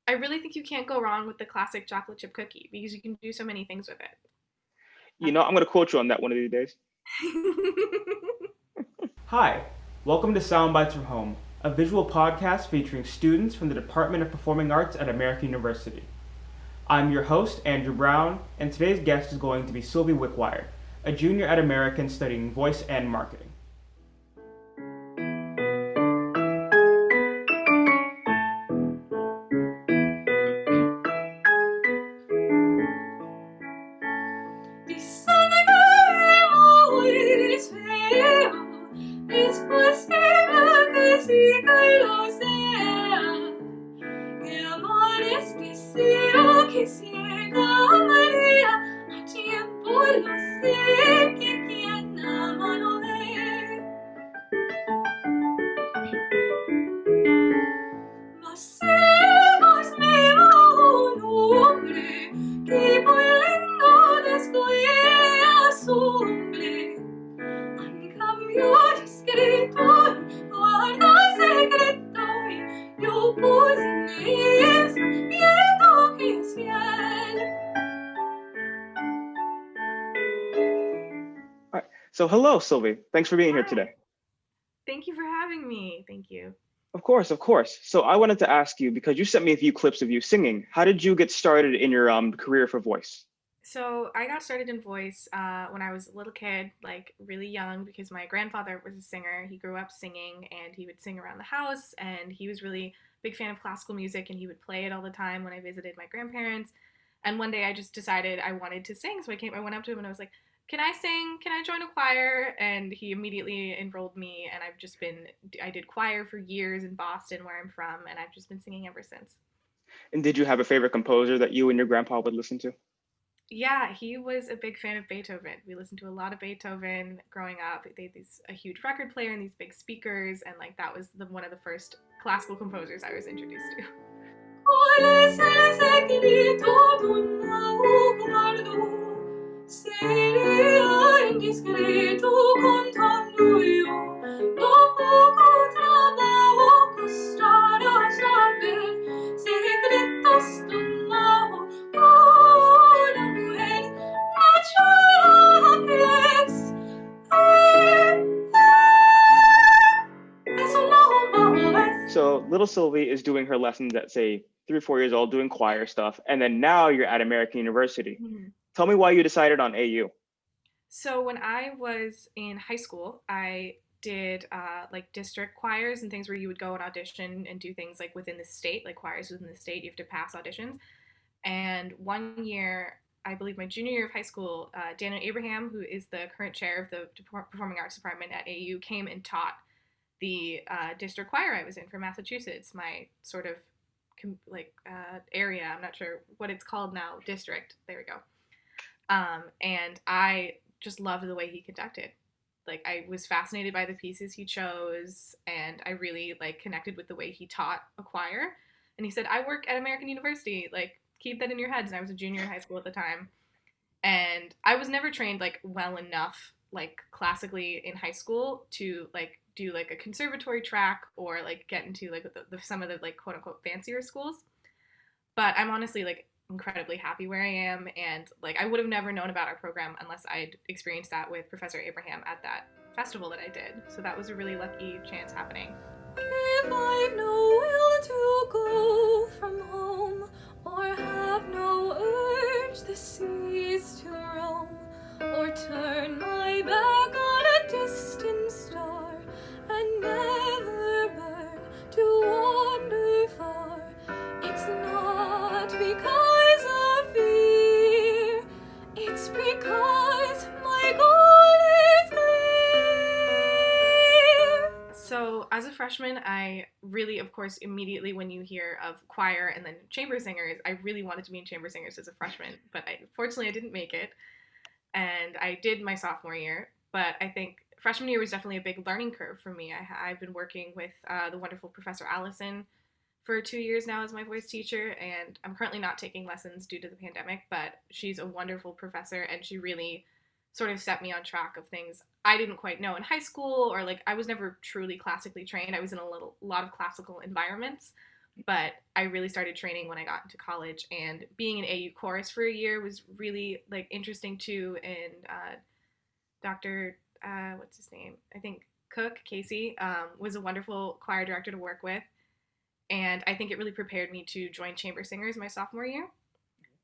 I really think you can't go wrong with the classic chocolate chip cookie because you can do so many things with it. I'm going to quote you on that one of these days. Hi, welcome to Soundbites from Home, a visual podcast featuring students from the Department of Performing Arts at American University. I'm your host, Andrew Brown, and today's guest is going to be Sylvie Wickwire, a junior at American studying voice and marketing. Es posible que siga y lo sea. Que amores deseo que ciega María a tiempo lo sé que quien ama no ve. Mas hemos vivo un hombre que muy lindo descuide asombre. En cambio discreto guarda secreto y yo puse en eso miedo que es fiel. All right. So, hello, Sylvie. Thanks for being here Hi. today. Thank you for having me. Thank you. Of course, of course. So, I wanted to ask you because you sent me a few clips of you singing. How did you get started in your career for voice? So I got started in voice when I was a little kid, like really young, because my grandfather was a singer. He grew up singing, and he would sing around the house, and he was really a big fan of classical music, and he would play it all the time when I visited my grandparents. And one day I just decided I wanted to sing, so I went up to him, and I was like, "Can I sing? Can I join a choir?" And he immediately enrolled me, and I did choir for years in Boston, where I'm from, and I've just been singing ever since. And did you have a favorite composer that you and your grandpa would listen to? Yeah, he was a big fan of Beethoven. We listened to a lot of Beethoven growing up. They had a huge record player and these big speakers, and like that was one of the first classical composers I was introduced to. ¿Cuál es el secreto de un guardo? Sería indiscreto contando yo. No poco trabajo costará saber secretos tan bajo una mujer natural es. Es un bajo es. So, little Sylvie is doing her lessons at, say, 3 or 4 years old, doing choir stuff. And then now you're at American University. Tell me why you decided on AU. So when I was in high school, I did like district choirs and things where you would go and audition and do things like within the state, like choirs within the state. You have to pass auditions. And one year, I believe my junior year of high school, Daniel Abraham, who is the current chair of the Performing Arts Department at AU, came and taught the district choir I was in for Massachusetts, my sort of area. I'm not sure what it's called now. District. There we go. And I just loved the way he conducted. Like I was fascinated by the pieces he chose, and I really like connected with the way he taught a choir. And he said, "I work at American University. Like keep that in your heads." And I was a junior in high school at the time, and I was never trained like well enough like classically in high school to like do like a conservatory track or like get into like some of the like quote unquote fancier schools. But I'm honestly like incredibly happy where I am, and like I would have never known about our program unless I'd experienced that with Professor Abraham at that festival that I did. So that was a really lucky chance happening. If I've no will to go from home, or have no urge the seas to roam, or turn my back on a distant star, and never burn to wander far, it's not because of fear, it's because my goal is clear. So, as a freshman, I really, of course, immediately when you hear of choir and then chamber singers, I really wanted to be in chamber singers as a freshman, but unfortunately I didn't make it. And I did my sophomore year, but I think freshman year was definitely a big learning curve for me. I've been working with the wonderful Professor Allison for 2 years now as my voice teacher, and I'm currently not taking lessons due to the pandemic, but she's a wonderful professor, and she really sort of set me on track of things I didn't quite know in high school, or like I was never truly classically trained. I was in a lot of classical environments, but I really started training when I got into college, and being in AU chorus for a year was really like interesting too. And Dr. What's his name? I think Cook Casey was a wonderful choir director to work with, and I think it really prepared me to join chamber singers my sophomore year,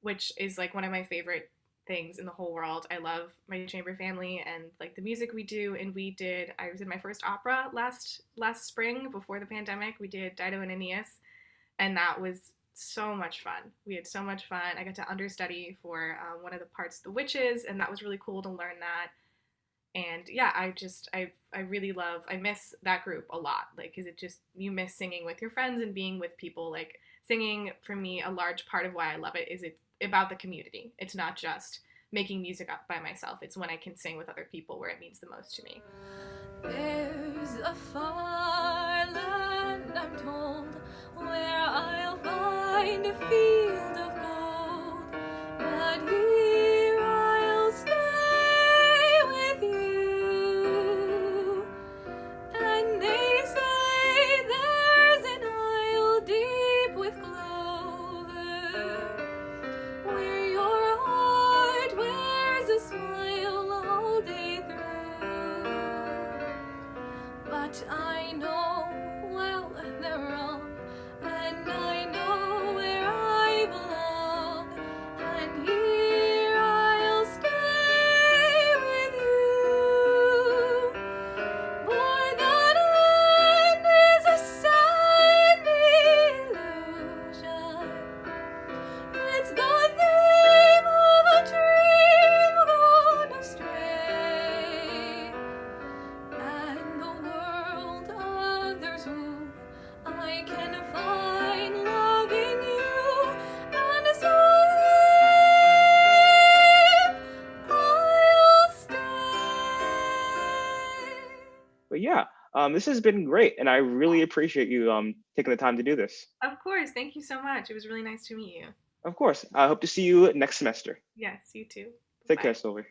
which is like one of my favorite things in the whole world. I love my chamber family and like the music we do. And I was in my first opera last spring before the pandemic. We did Dido and Aeneas, and that was so much fun. We had so much fun. I got to understudy for one of the parts, The Witches, and that was really cool to learn that. And yeah, I really love, I miss that group a lot, like, because you miss singing with your friends and being with people. Like, singing, for me, a large part of why I love it is it's about the community. It's not just making music up by myself. It's when I can sing with other people where it means the most to me. There's a far land, I'm told, where I'll find a field of gold, but here I'll stay with you. And they say there's an isle deep with clover, where your heart wears a smile all day through. But I know well they're wrong, and I know where I belong, and here I'll stay with you. For that land is a sandy illusion. It's the theme of a dream gone astray, and the world others who I can find loving you, and so I'll stay. But yeah, this has been great, and I really appreciate you taking the time to do this. Of course. Thank you so much. It was really nice to meet you. Of course, I hope to see you next semester. Yes, you too. Take Bye. care, Silver.